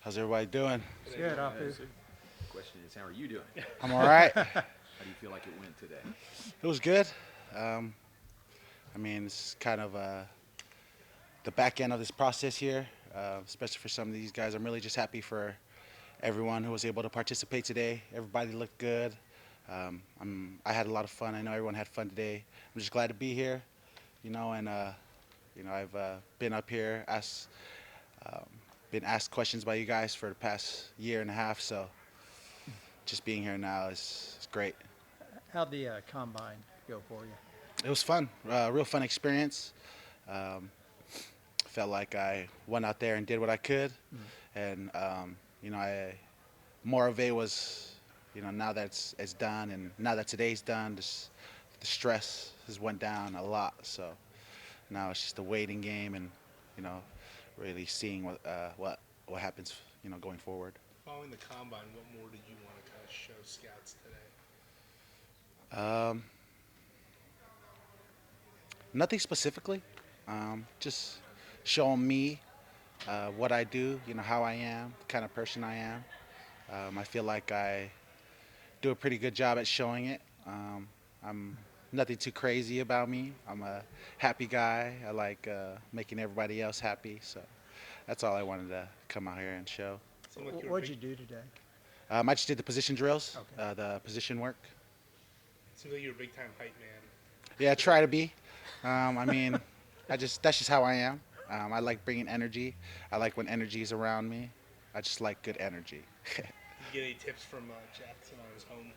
How's everybody doing? Good, off The question is, how are you doing? I'm all right. How do you feel like it went today? It was good. Um, I mean, it's kind of the back end of this process here, especially for some of these guys. I'm really just happy for everyone who was able to participate today. Everybody looked good. I had a lot of fun. I know everyone had fun today. I'm just glad to be here, and I've been up here, um, been asked questions by you guys for the past year and a half. So just being here now is great. How'd the combine go for you? It was fun, real fun experience. Um, Felt like I went out there and did what I could, and I more of it was, now that it's done, and now that today's done, the stress has went down a lot. So now it's just a waiting game, and you know, really seeing what happens, going forward. Following the combine, what more did you want to kind of show scouts today? Um, Nothing specifically, just showing me what I do, how I am, the kind of person I am. I feel like I do a pretty good job at showing it. I'm nothing too crazy about me. I'm a happy guy. I like making everybody else happy. So that's all I wanted to come out here and show. Seemed like What'd you do today? I just did the position drills, Okay. the position work. Seems like you're a big time hype man. Yeah, I try to be. I mean, that's just how I am. I like bringing energy. I like when energy is around me. I just like good energy. Did you get any tips from Jackson on his home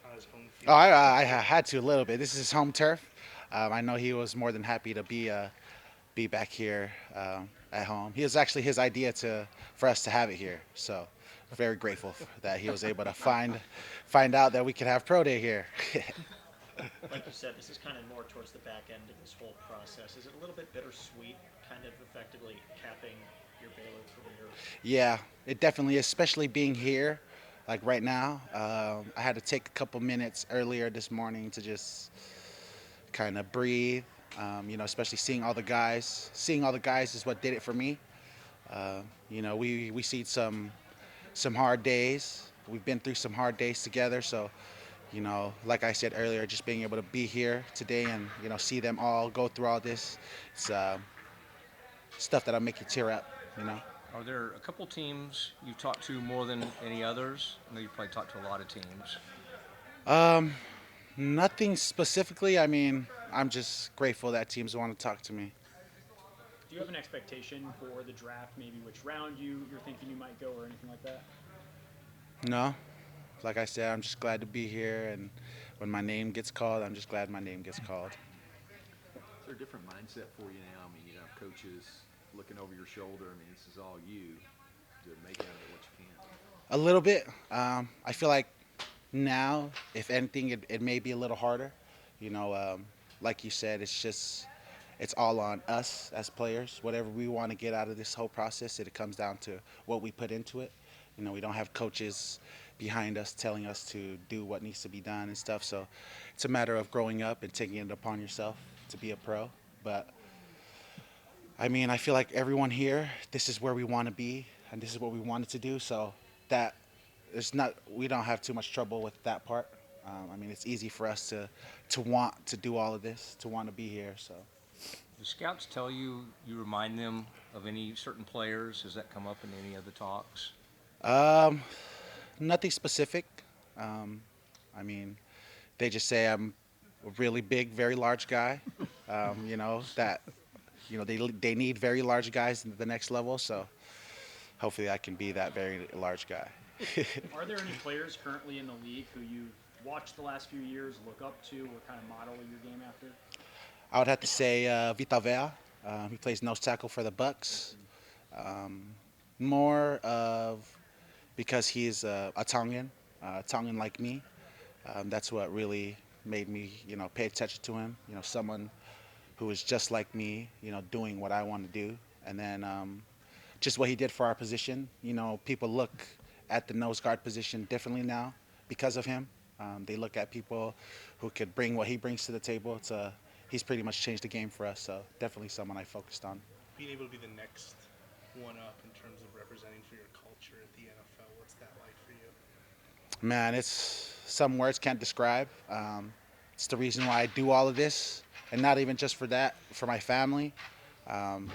Oh, field? I had to a little bit. This is his home turf. I know he was more than happy to be back here at home. He was actually his idea for us to have it here. So very grateful that he was able to find out that we could have pro day here. Like you said, this is kind of more towards the back end of this whole process. Is it a little bit bittersweet, kind of effectively capping your Baylor career? Yeah, it definitely is, especially being here, like right now. I had to take a couple minutes earlier this morning to just kind of breathe. Especially seeing all the guys. Seeing all the guys is what did it for me. We see some hard days. We've been through some hard days together. So, like I said earlier, just being able to be here today and see them all go through all this, it's stuff that'll make you tear up. Are there a couple teams you've talked to more than any others? I know you've probably talked to a lot of teams. Um, Nothing specifically. I mean, I'm just grateful that teams want to talk to me. Do you have an expectation for the draft, maybe which round you're thinking you might go or anything like that? No, like I said, I'm just glad to be here, and when my name gets called, I'm just glad my name gets called. Is there a different mindset for you now? I mean, coaches looking over your shoulder. I mean, this is all you to make out of it what you can. A little bit. I feel like now, if anything, it may be a little harder. Like you said, it's all on us as players. Whatever we want to get out of this whole process, it comes down to what we put into it. We don't have coaches behind us telling us to do what needs to be done and stuff. So it's a matter of growing up and taking it upon yourself to be a pro. But I mean, I feel like everyone here, this is where we want to be, and this is what we wanted to do. So that we don't have too much trouble with that part. I mean, it's easy for us to want to do all of this, to want to be here. So. Do scouts tell you, you remind them of any certain players? Has that come up in any of the talks? Um, Nothing specific. I mean, they just say I'm a really big, very large guy. That they need very large guys in the next level. So hopefully I can be that very large guy. Are there any players currently in the league who you've watched the last few years, look up to, or kind of model your game after? I would have to say Vita Vea. He plays nose tackle for the Bucks. More of because he's a Tongan like me. That's what really made me, pay attention to him. Someone who is just like me, doing what I want to do. And then just what he did for our position. People look at the nose guard position differently now because of him. They look at people who could bring what he brings to the table. He's pretty much changed the game for us. So definitely someone I focused on. Being able to be the next one up in terms of representing for your culture at the NFL? What's that like for you? Man, it's some words can't describe. It's the reason why I do all of this, and not even just for that, for my family.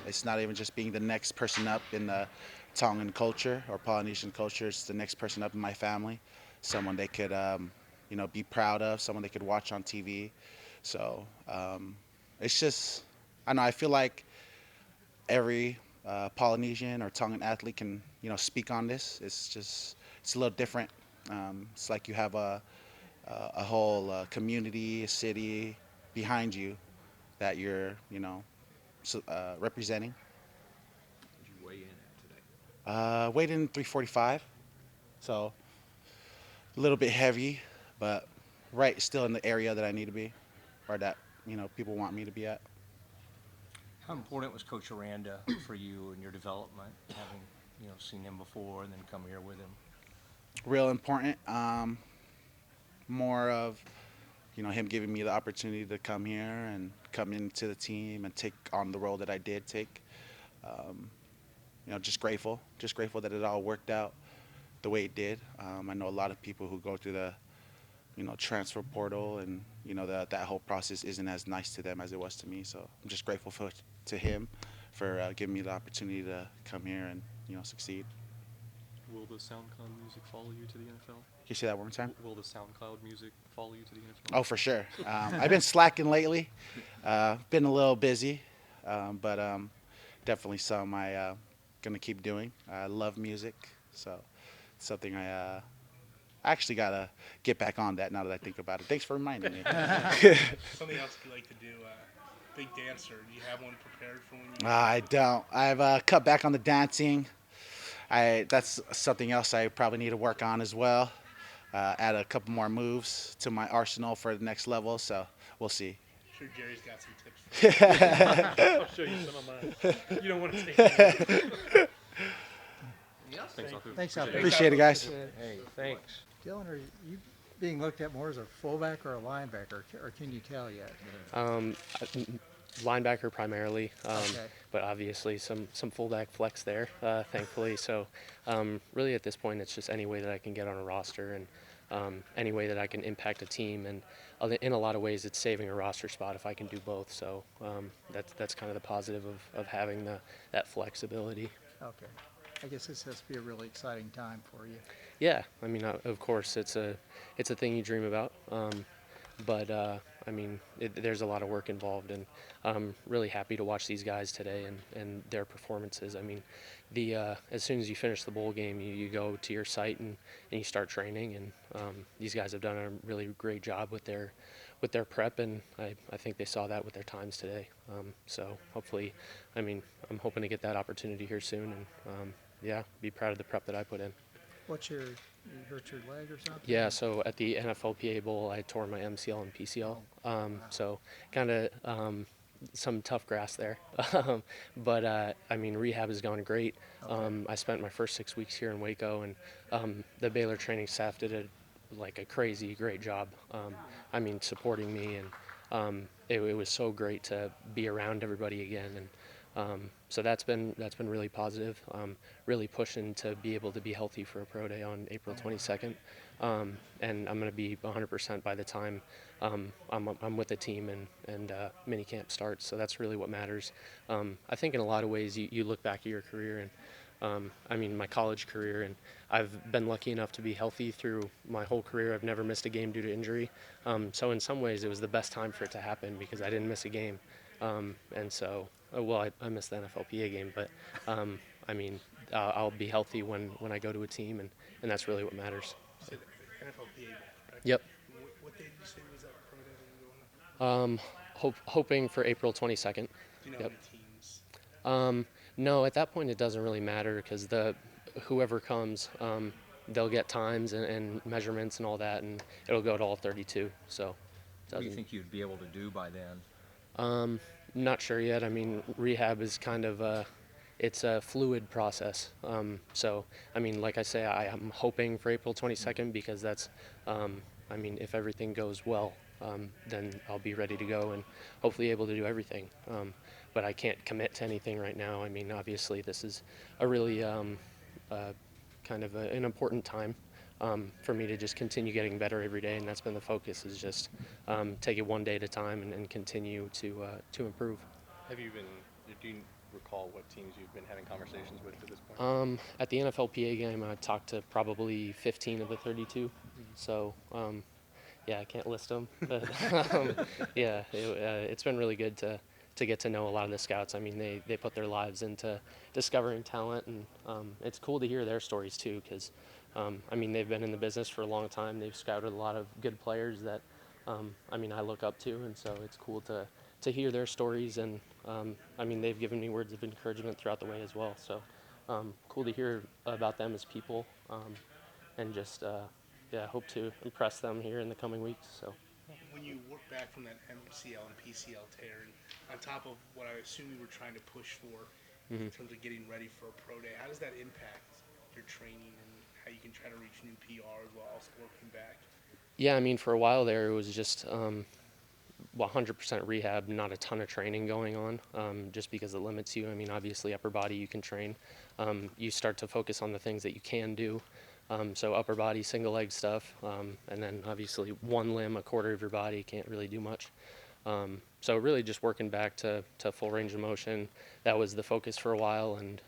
It's not even just being the next person up in the Tongan culture or Polynesian culture. It's the next person up in my family, someone they could, be proud of, someone they could watch on TV. So it's just, I know, I feel like every Polynesian or Tongan athlete can, speak on this. It's a little different. It's like you have a whole community, a city behind you that you're, representing. Did you weigh in at today? Weighed in 345, so a little bit heavy, but still in the area that I need to be, or that people want me to be at. How important was Coach Aranda for you and your development, having seen him before and then come here with him? Real important. More of him giving me the opportunity to come here and come into the team and take on the role that I did take. Just grateful that it all worked out the way it did. I know a lot of people who go through the transfer portal, and that whole process isn't as nice to them as it was to me. So I'm just grateful to him for giving me the opportunity to come here and succeed. Will the SoundCloud music follow you to the NFL? Can you say that one more time? Will the SoundCloud music follow you to the NFL? Oh, for sure. I've been slacking lately. Been a little busy, but definitely some I gonna keep doing. I love music, so it's something I actually gotta get back on that now that I think about it. Thanks for reminding me. Something else you like to do? Big dancer. Do you have one prepared for when you? I don't. I've cut back on the dancing. That's something else I probably need to work on as well. Add a couple more moves to my arsenal for the next level. So we'll see. I'm sure Jerry's got some tips for you. I'll show you some of mine. You don't want to take them. Thanks, Aku. Thanks, Alfred. Appreciate it, guys. Hey, thanks. Dylan, are you being looked at more as a fullback or a linebacker, or can you tell yet? Linebacker primarily, Okay. but obviously some fullback flex there, thankfully. So really at this point, it's just any way that I can get on a roster and any way that I can impact a team. And in a lot of ways, it's saving a roster spot if I can do both. So that's kind of the positive of having that flexibility. Okay. I guess this has to be a really exciting time for you. Yeah, I mean, of course, it's a thing you dream about. But I mean, there's a lot of work involved, and I'm really happy to watch these guys today and their performances. I mean, as soon as you finish the bowl game, you go to your site and you start training, and these guys have done a really great job with their prep, and I think they saw that with their times today. So hopefully, I mean, I'm hoping to get that opportunity here soon, and be proud of the prep that I put in. You hurt your leg or something? Yeah, so at the NFLPA Bowl, I tore my MCL and PCL. So kind of some tough grass there. But, I mean, rehab has gone great. Okay. I spent my first 6 weeks here in Waco, and the Baylor training staff did a crazy great job. I mean, supporting me, and it was so great to be around everybody again. And so that's been really positive. Really pushing to be able to be healthy for a pro day on April 22nd, and I'm going to be 100% by the time I'm with the team and mini camp starts. So that's really what matters. I think in a lot of ways you look back at your career, and I mean my college career, and I've been lucky enough to be healthy through my whole career. I've never missed a game due to injury. So in some ways it was the best time for it to happen because I didn't miss a game. And so, I missed the NFLPA game, but I mean, I'll be healthy when I go to a team, and that's really what matters. You said NFLPA, correct? Yep. What day did you say was that pro day that you're going on? Hoping for April 22nd. Do you know Yep. how many teams? No, at that point it doesn't really matter because whoever comes, they'll get times and measurements and all that, and it'll go to all 32. So. What do you think you'd be able to do by then? Not sure yet. I mean, rehab is kind of it's a fluid process. So, I mean, like I say, I'm hoping for April 22nd because that's, I mean, if everything goes well, then I'll be ready to go and hopefully able to do everything. but I can't commit to anything right now. I mean, obviously this is a really kind of an important time for me to just continue getting better every day, and that's been the focus, is just take it one day at a time and continue to improve. Do you recall what teams you've been having conversations with at this point? At the NFLPA game, I talked to probably 15 of the 32. So, yeah, I can't list them, but yeah, it's been really good to get to know a lot of the scouts. I mean, they put their lives into discovering talent, and it's cool to hear their stories too, because I mean, they've been in the business for a long time. They've scouted a lot of good players that I mean, I look up to, and so it's cool to hear their stories. And I mean, they've given me words of encouragement throughout the way as well. So cool to hear about them as people, and just yeah, hope to impress them here in the coming weeks. So. When you work back from that MCL and PCL tear, and on top of what I assume you were trying to push for in terms of getting ready for a pro day, how does that impact your training and how you can try to reach new PRs while also working back? Yeah, I mean, for a while there, it was just 100% rehab, not a ton of training going on, just because it limits you. I mean, obviously, upper body you can train. You start to focus on the things that you can do. So upper body, single leg stuff, and then obviously one limb, a quarter of your body, can't really do much. So really just working back to full range of motion. That was the focus for a while, and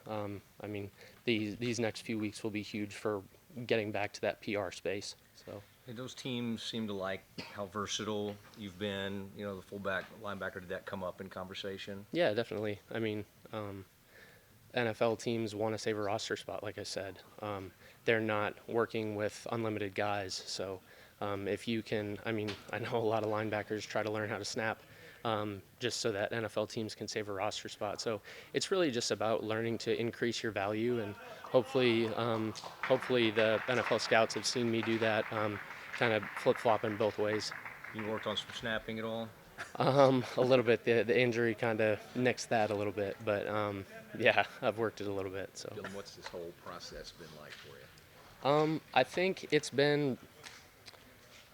I mean, these next few weeks will be huge for getting back to that PR space. So. And those teams seem to like how versatile you've been. You know, the fullback, linebacker, did that come up in conversation? Yeah, definitely. I mean, NFL teams want to save a roster spot, like I said. They're not working with unlimited guys. So if you can, I mean, I know a lot of linebackers try to learn how to snap just so that NFL teams can save a roster spot. So it's really just about learning to increase your value, and hopefully the NFL scouts have seen me do that, kind of flip-flopping both ways. You worked on some snapping at all? A little bit. The injury kind of nixed that a little bit, but yeah, I've worked it a little bit. So. Dillon, what's this whole process been like for you? I think it's been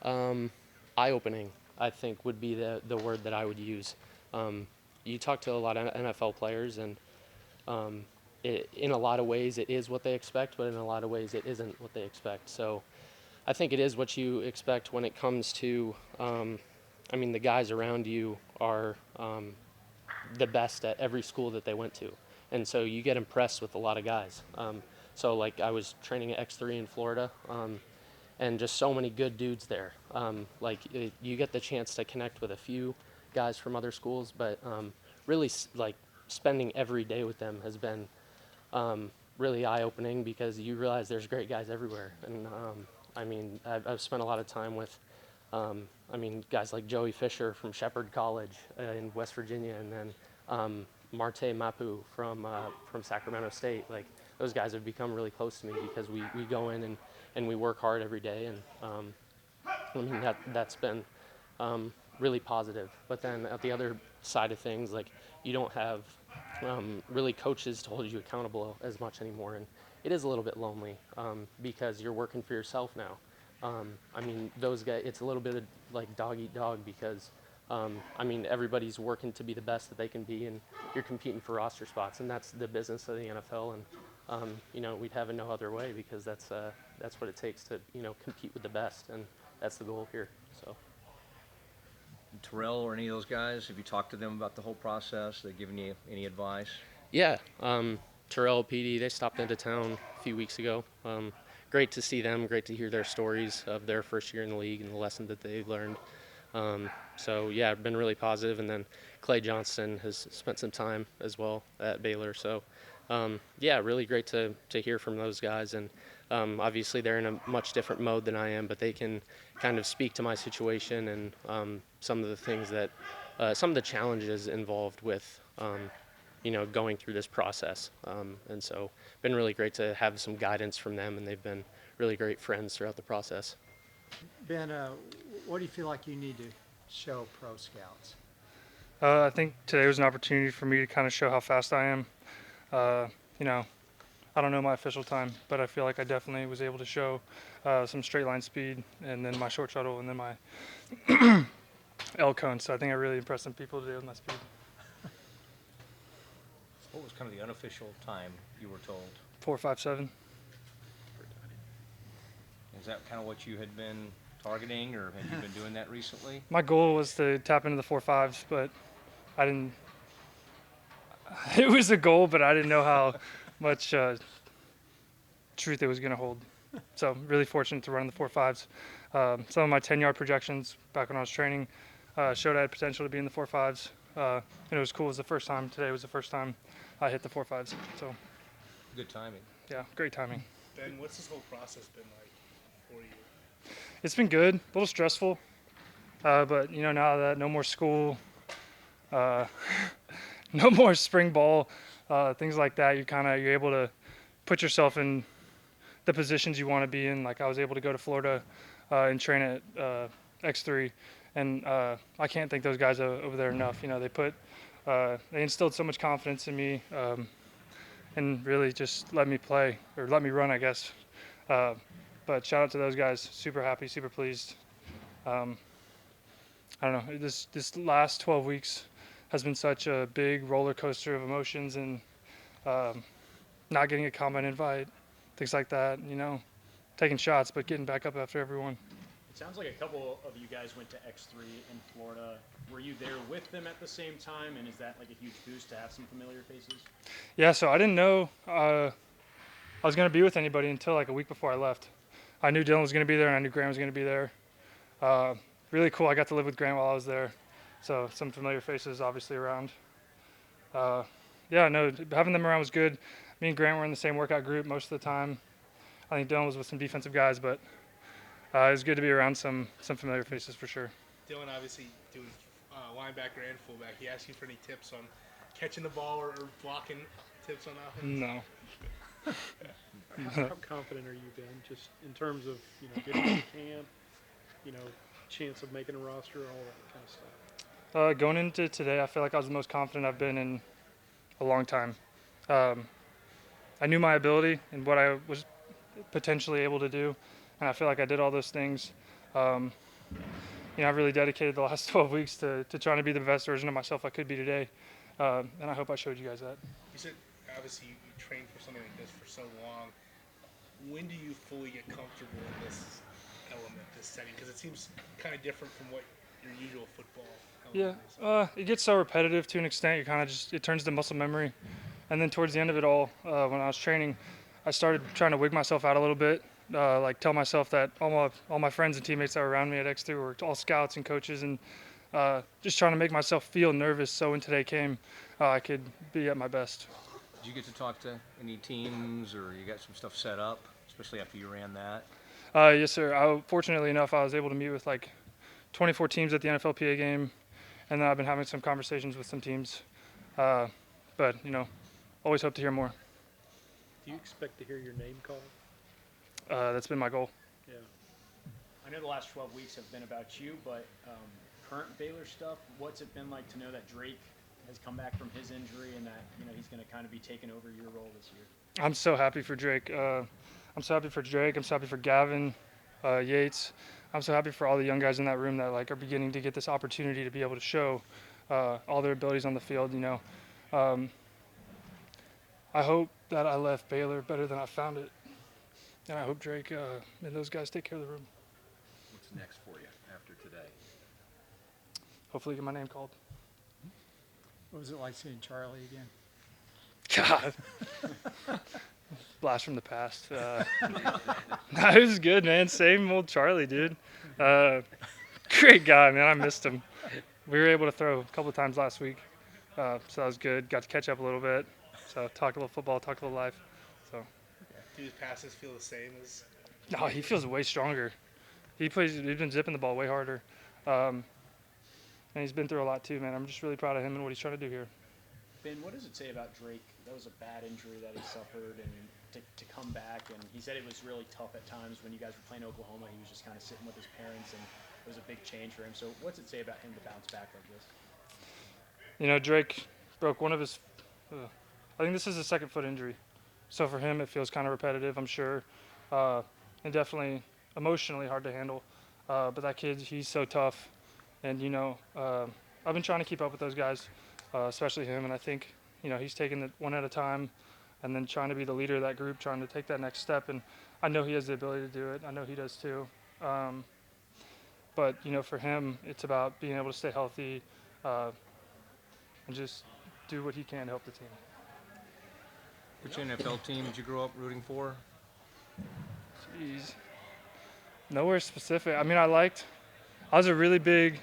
eye-opening, I think would be the word that I would use. You talk to a lot of NFL players, and in a lot of ways it is what they expect, but in a lot of ways it isn't what they expect. So I think it is what you expect when it comes to, I mean, the guys around you are the best at every school that they went to. And so you get impressed with a lot of guys. So like I was training at X3 in Florida, and just so many good dudes there. You get the chance to connect with a few guys from other schools, but really like spending every day with them has been really eye-opening, because you realize there's great guys everywhere. And I mean, I've spent a lot of time with, I mean, guys like Joey Fisher from Shepherd College in West Virginia, and then Marte Mapu from Sacramento State. Like, those guys have become really close to me because we go in and we work hard every day, and I mean, that's been really positive. But then at the other side of things, like, you don't have really coaches to hold you accountable as much anymore, and it is a little bit lonely because you're working for yourself now. I mean, those guys, it's a little bit of like dog eat dog, because I mean, everybody's working to be the best that they can be, and you're competing for roster spots, and that's the business of the NFL. And you know, we'd have it no other way, because that's what it takes to, you know, compete with the best, and that's the goal here. So. Terrell or any of those guys, have you talked to them about the whole process? They given you any advice? Yeah, Terrell, PD, they stopped into town a few weeks ago. Great to see them. Great to hear their stories of their first year in the league and the lesson that they've learned. So yeah, been really positive. And then Clay Johnston has spent some time as well at Baylor. So yeah, really great to hear from those guys. And obviously they're in a much different mode than I am, but they can kind of speak to my situation and some of the things that, some of the challenges involved with, you know, going through this process. And so been really great to have some guidance from them, and they've been really great friends throughout the process. Ben, what do you feel like you need to show pro scouts? I think today was an opportunity for me to kind of show how fast I am. You know, I don't know my official time, but I feel like I definitely was able to show some straight line speed, and then my short shuttle, and then my L cone. So I think I really impressed some people today with my speed. kind of the unofficial time you were told? 4.57. Is that kind of what you had been targeting, or have you been doing that recently? My goal was to tap into the 4.5s, but I didn't. It was a goal, but I didn't know how much truth it was going to hold. So really fortunate to run the 4.5s. Some of my 10-yard projections back when I was training showed I had potential to be in the 4.5s. And it was cool. It was the first time. Today was the first time I hit the 4.5s. So Good timing. yeah, great timing. Ben, what's this whole process been like for you? It's been good. A little stressful, but now that no more school, no more spring ball, things like that, you're able to put yourself in the positions you want to be in. Like I was able to go to Florida and train at X3, and I can't thank those guys over there enough. They instilled so much confidence in me, and really just let me play or let me run, I guess. But shout out to those guys. Super happy, super pleased. I don't know. This last 12 weeks has been such a big roller coaster of emotions, and not getting a combine invite, things like that. Taking shots, but getting back up after everyone. It sounds like a couple of you guys went to X3 in Florida. Were you there with them at the same time, and is that like a huge boost to have some familiar faces? Yeah, so I didn't know I was going to be with anybody until like a week before I left. I knew Dillon was going to be there, and I knew Grant was going to be there. Really cool. I got to live with Grant while I was there, so some familiar faces obviously around. Having them around was good. Me and Grant were in the same workout group most of the time. I think Dillon was with some defensive guys, but it was good to be around some familiar faces for sure. Dillon obviously doing linebacker and fullback. He asked you for any tips on catching the ball or blocking, tips on offense? No. How confident are you, Ben, just in terms of getting to camp, chance of making a roster, all that kind of stuff? Going into today, I feel like I was the most confident I've been in a long time. I knew my ability and what I was potentially able to do, and I feel like I did all those things. I've really dedicated the last 12 weeks to trying to be the best version of myself I could be today, and I hope I showed you guys that. You said obviously you trained for something like this for so long. When do you fully get comfortable in this element, this setting? Because it seems kind of different from what your usual football element is. It gets so repetitive to an extent. It turns to muscle memory. And then towards the end of it all, when I was training, I started trying to wig myself out a little bit, tell myself that all my friends and teammates that were around me at X3 were all scouts and coaches, and just trying to make myself feel nervous so when today came, I could be at my best. Did you get to talk to any teams, or you got some stuff set up, especially after you ran that? Yes, sir. Fortunately enough, I was able to meet with 24 teams at the NFLPA game, and then I've been having some conversations with some teams. But always hope to hear more. Do you expect to hear your name called? That's been my goal. Yeah. I know the last 12 weeks have been about you, but current Baylor stuff, what's it been like to know that Drake has come back from his injury and that he's going to kind of be taking over your role this year? I'm so happy for Drake. I'm so happy for Drake. I'm so happy for Gavin Yates. I'm so happy for all the young guys in that room that are beginning to get this opportunity to be able to show all their abilities on the field. I hope that I left Baylor better than I found it, and I hope Drake and those guys take care of the room. What's next for you after today? Hopefully get my name called. What was it like seeing Charlie again? God. Blast from the past. Nah, it was good, man. Same old Charlie, dude. Great guy, man. I missed him. We were able to throw a couple of times last week, so that was good. Got to catch up a little bit. So talk a little football, talk a little life. So. Do his passes feel the same as? No, he feels way stronger. He's been zipping the ball way harder, and he's been through a lot too, man. I'm just really proud of him and what he's trying to do here. Ben, what does it say about Drake? That was a bad injury that he suffered, and to come back, and he said it was really tough at times when you guys were playing Oklahoma. He was just kind of sitting with his parents, and it was a big change for him. So what's it say about him to bounce back like this? Drake broke one of his I think this is his second foot injury. So for him, it feels kind of repetitive, I'm sure, and definitely emotionally hard to handle. But that kid, he's so tough. And, I've been trying to keep up with those guys, especially him, and I think he's taking it one at a time, and then trying to be the leader of that group, trying to take that next step. And I know he has the ability to do it. I know he does too. But for him, it's about being able to stay healthy and just do what he can to help the team. Which NFL team did you grow up rooting for? Jeez. Nowhere specific. I mean, I was a really big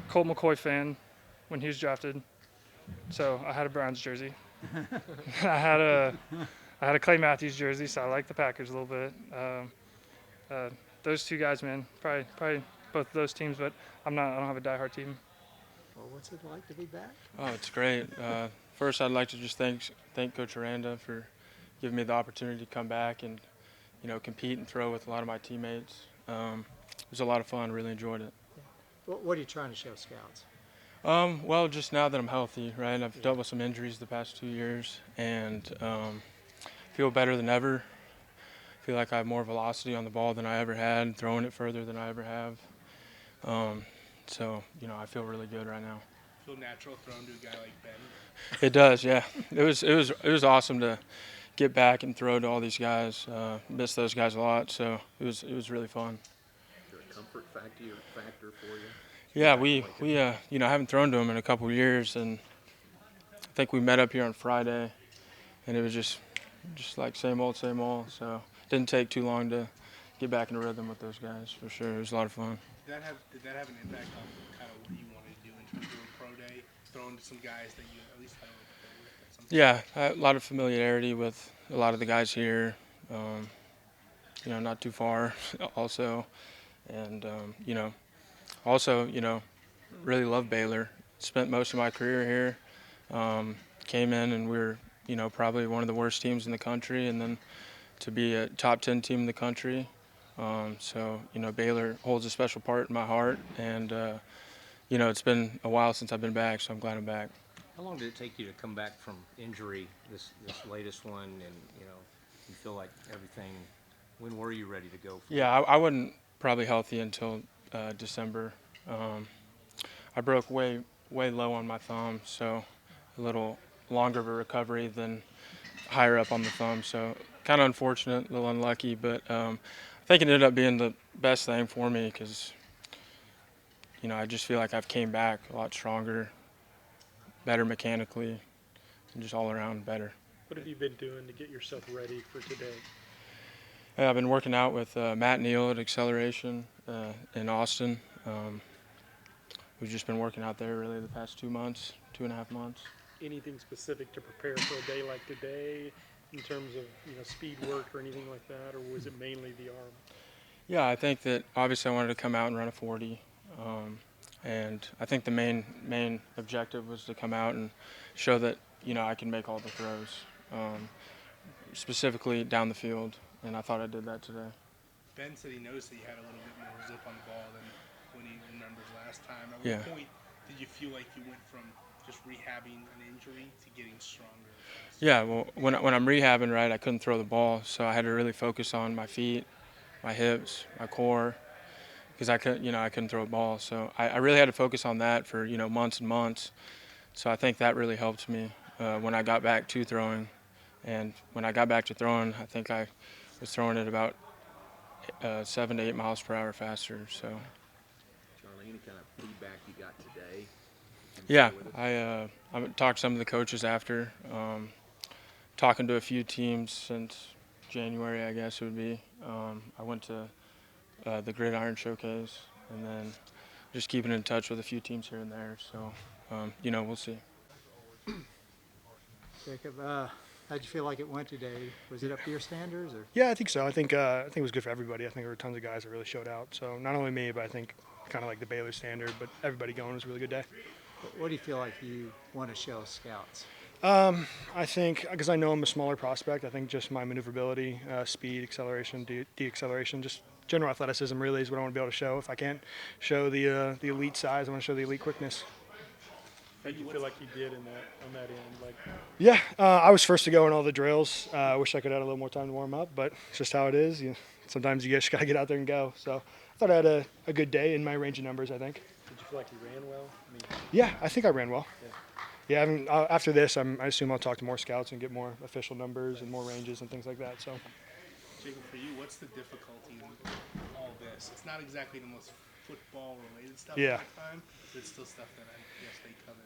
Colt McCoy fan when he was drafted. So I had a Browns jersey. I had a Clay Matthews jersey, so I like the Packers a little bit. Those two guys, man, probably both of those teams, but I don't have a diehard team. Well, what's it like to be back? Oh, it's great. First, I'd like to just thank Coach Aranda for giving me the opportunity to come back and compete and throw with a lot of my teammates. It was a lot of fun. Really enjoyed it. What are you trying to show scouts? Well, just now that I'm healthy, right? I've dealt with some injuries the past 2 years and feel better than ever. Feel like I have more velocity on the ball than I ever had, throwing it further than I ever have. So, I feel really good right now. Feel natural throwing to a guy like Ben? It does, yeah. It was awesome to get back and throw to all these guys. Miss those guys a lot, so it was really fun. Is there a comfort factor for you? Yeah, we I haven't thrown to him in a couple of years, and I think we met up here on Friday, and it was just like same old, same old. So it didn't take too long to get back in a rhythm with those guys for sure. It was a lot of fun. Did that have an impact on kind of what you wanted to do in terms of a pro day, throwing to some guys that you at least had with? Yeah, a lot of familiarity with a lot of the guys here. Not too far, also, and also, really love Baylor. Spent most of my career here. Came in and we were, probably one of the worst teams in the country, and then to be a top 10 team in the country. So, Baylor holds a special part in my heart, and, it's been a while since I've been back, so I'm glad I'm back. How long did it take you to come back from injury, this latest one, and, you feel like everything, when were you ready to go? Yeah, I wasn't probably healthy until December. I broke way low on my thumb, so a little longer of a recovery than higher up on the thumb. So kind of unfortunate, a little unlucky, but I think it ended up being the best thing for me because, I just feel like I've came back a lot stronger, better mechanically, and just all around better. What have you been doing to get yourself ready for today? I've been working out with Matt Neal at Acceleration in Austin. We've just been working out there really the past 2 months, 2.5 months. Anything specific to prepare for a day like today in terms of speed work or anything like that, or was it mainly the arm? Yeah, I think that obviously I wanted to come out and run a 40. And I think the main objective was to come out and show that, I can make all the throws, specifically down the field. And I thought I did that today. Ben said he noticed that you had a little bit more zip on the ball than when he remembers last time. At Yeah. what point did you feel like you went from just rehabbing an injury to getting stronger? Yeah, well, when I'm rehabbing, right, I couldn't throw the ball, so I had to really focus on my feet, my hips, my core, because I couldn't throw a ball. So I really had to focus on that for months and months. So I think that really helped me when I got back to throwing. And when I got back to throwing, I think I was throwing it about 7 to 8 miles per hour faster. So. Charlie, any kind of feedback you got today? Yeah, I talked to some of the coaches after. Talking to a few teams since January, I guess it would be. I went to the Gridiron Showcase, and then just keeping in touch with a few teams here and there. So, we'll see. Jacob, how'd you feel like it went today? Was it up to your standards, or? Yeah, I think so. I think it was good for everybody. I think there were tons of guys that really showed out. So not only me, but I think kind of like the Baylor standard, but everybody going was a really good day. What do you feel like you want to show scouts? I think, because I know I'm a smaller prospect, I think just my maneuverability, speed, acceleration, de-acceleration, just general athleticism really is what I want to be able to show. If I can't show the elite size, I want to show the elite quickness. How do you feel like you did on that end? Yeah, I was first to go in all the drills. I wish I could have had a little more time to warm up, but it's just how it is. Sometimes you just got to get out there and go. So I thought I had a good day in my range of numbers, I think. Did you feel like you ran well? Yeah, I think I ran well. Yeah. Yeah, I mean, after this, I assume I'll talk to more scouts and get more official numbers and more ranges and things like that. So, Jacob, for you, what's the difficulty in all this? It's not exactly the most football-related stuff Yeah. all the time, but it's still stuff that I guess they covet.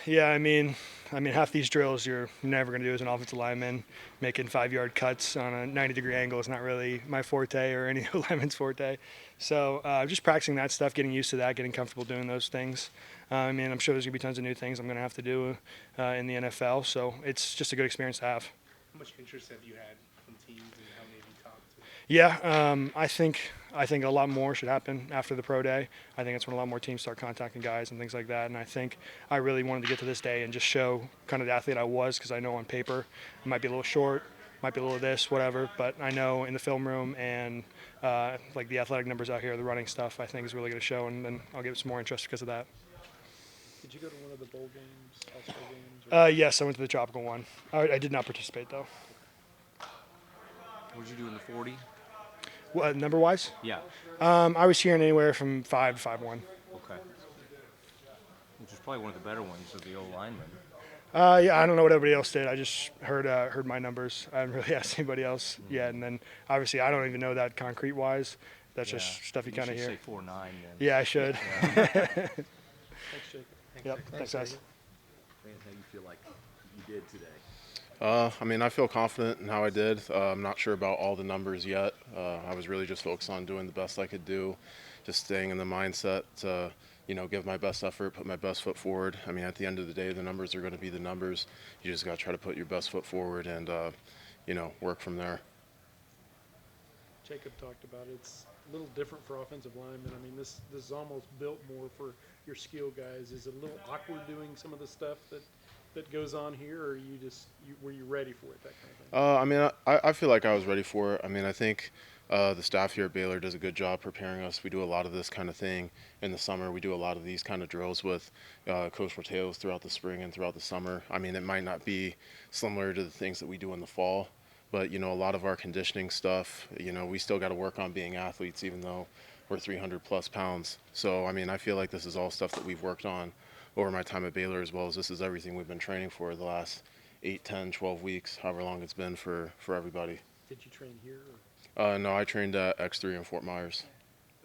yeah. I mean, half these drills you're never going to do as an offensive lineman. Making 5-yard cuts on a 90-degree angle is not really my forte or any lineman's forte. So, just practicing that stuff, getting used to that, getting comfortable doing those things. I mean, I'm sure there's going to be tons of new things I'm going to have to do in the NFL. So, it's just a good experience to have. How much interest have you had from teams, and how many have you talked to? Yeah, I think a lot more should happen after the pro day. I think that's when a lot more teams start contacting guys and things like that. And I think I really wanted to get to this day and just show kind of the athlete I was, because I know on paper I might be a little short, might be a little this, whatever. But I know in the film room and like the athletic numbers out here, the running stuff, I think is really going to show, and then I'll get some more interest because of that. Did you go to one of the bowl games, All-Star games? Yes, I went to the tropical one. I did not participate though. What did you do in the 40? What, number-wise? Yeah. I was hearing anywhere from 5 to 5-1. Okay. Which is probably one of the better ones of the old linemen. Yeah, I don't know what everybody else did. I just heard my numbers. I haven't really asked anybody else yet. And then obviously I don't even know that concrete-wise. That's just stuff you kind of hear. You should say 4.9 then. Yeah, I should. Thanks, Jacob. Yep. Thanks, guys. Grant, how you feel like you did today? I mean, I feel confident in how I did. I'm not sure about all the numbers yet. I was really just focused on doing the best I could do, just staying in the mindset to, give my best effort, put my best foot forward. I mean, at the end of the day, the numbers are going to be the numbers. You just got to try to put your best foot forward and, work from there. Jacob talked about it's a little different for offensive linemen. I mean, this is almost built more for your skill guys. Is it a little awkward doing some of the stuff that goes on here, or were you ready for it, that kind of thing? I mean, I feel like I was ready for it. I mean, I think the staff here at Baylor does a good job preparing us. We do a lot of this kind of thing in the summer. We do a lot of these kind of drills with Coach Mateos throughout the spring and throughout the summer. I mean, it might not be similar to the things that we do in the fall, but, a lot of our conditioning stuff, we still got to work on being athletes, even though we're 300-plus pounds. So, I mean, I feel like this is all stuff that we've worked on over my time at Baylor, as well as this is everything we've been training for the last 8, 10, 12 weeks, however long it's been for everybody. Did you train here? Or? No, I trained at X3 in Fort Myers.